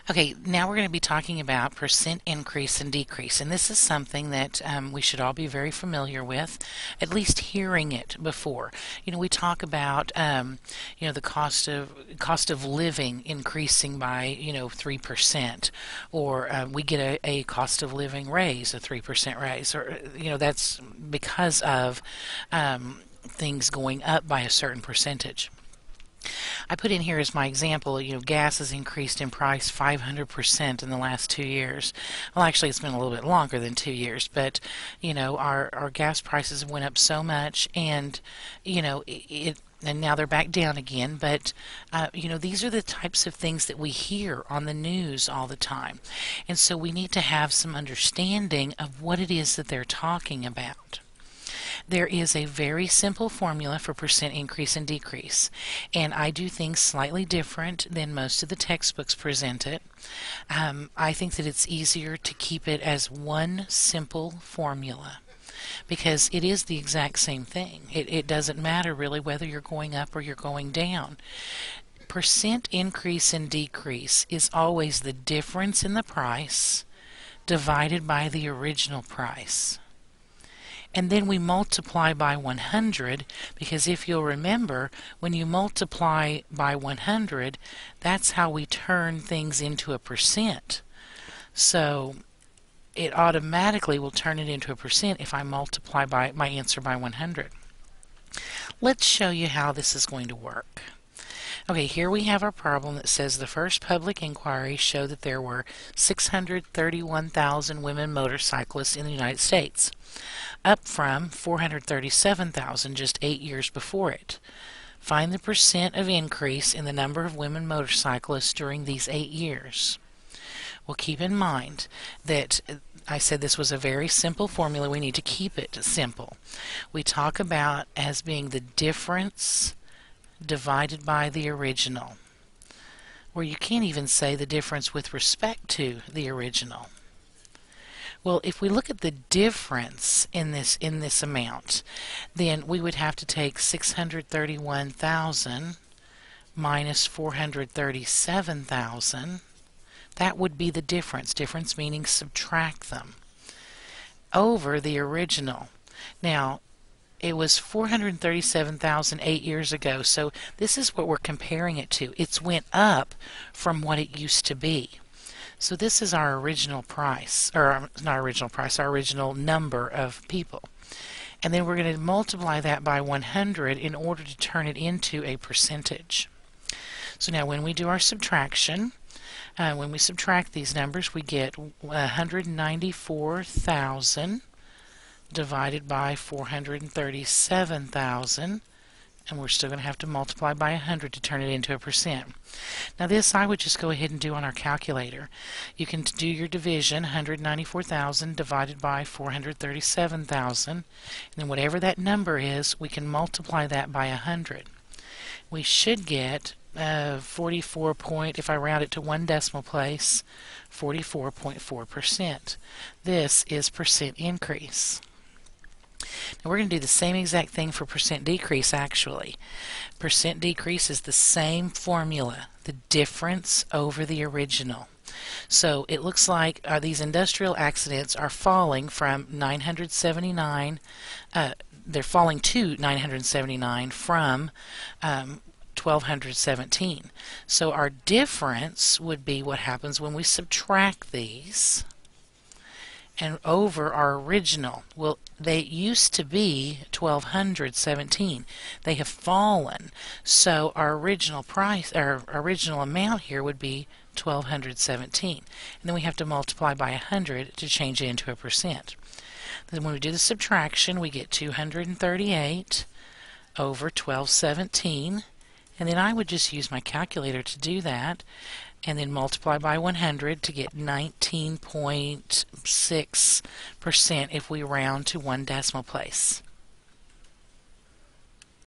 Okay, now we're going to be talking about percent increase and decrease, and this is something that we should all be very familiar with, at least hearing it before. We talk about the cost of living increasing by 3%, or we get a cost of living raise, a 3% raise, or that's because of things going up by a certain percentage. I put in here as my example, gas has increased in price 500% in the last 2 years. Well, actually, it's been a little bit longer than 2 years, but, our gas prices went up so much, and, and now they're back down again. But, these are the types of things that we hear on the news all the time. And so we need to have some understanding of what it is that they're talking about. There is a very simple formula for percent increase and decrease, and I do things slightly different than most of the textbooks present it. I think that it's easier to keep it as one simple formula because it is the exact same thing. It doesn't matter really whether you're going up or you're going down. Percent increase and decrease is always the difference in the price divided by the original price. And then we multiply by 100, because if you'll remember, when you multiply by 100, that's how we turn things into a percent. So it automatically will turn it into a percent if I multiply by my answer by 100. Let's show you how this is going to work. Okay, here we have our problem that says the first public inquiry showed that there were 631,000 women motorcyclists in the United States, up from 437,000 just 8 years before it. Find the percent of increase in the number of women motorcyclists during these 8 years. Well, keep in mind that I said this was a very simple formula. We need to keep it simple. We talk about as being the difference divided by the original, or you can't even say the difference with respect to the original. Well, if we look at the difference in this amount, then we would have to take 631,000 minus 437,000. That would be the difference. Difference meaning subtract them over the original. Now, it was 437,000 8 years ago, so this is what we're comparing it to. It's went up from what it used to be. So this is our original price, or not original price, our original number of people. And then we're going to multiply that by 100 in order to turn it into a percentage. So now when we do our subtraction, when we subtract these numbers, we get 194,000 divided by 437,000, and we're still going to have to multiply by 100 to turn it into a percent. Now this I would just go ahead and do on our calculator. You can do your division, 194,000 divided by 437,000, and then whatever that number is, we can multiply that by 100. We should get 44 point, if I round it to one decimal place, 44.4%. This is percent increase. Now we're going to do the same exact thing for percent decrease actually. Percent decrease is the same formula, the difference over the original. So it looks like these industrial accidents are falling from 979, they're falling to 979 from 1217. So our difference would be what happens when we subtract these and over our original. Well, they used to be 1217. They have fallen. So our original price, our original amount here would be 1217. And then we have to multiply by 100 to change it into a percent. Then when we do the subtraction, we get 238 over 1217. And then I would just use my calculator to do that, and then multiply by 100 to get 19.6% if we round to one decimal place.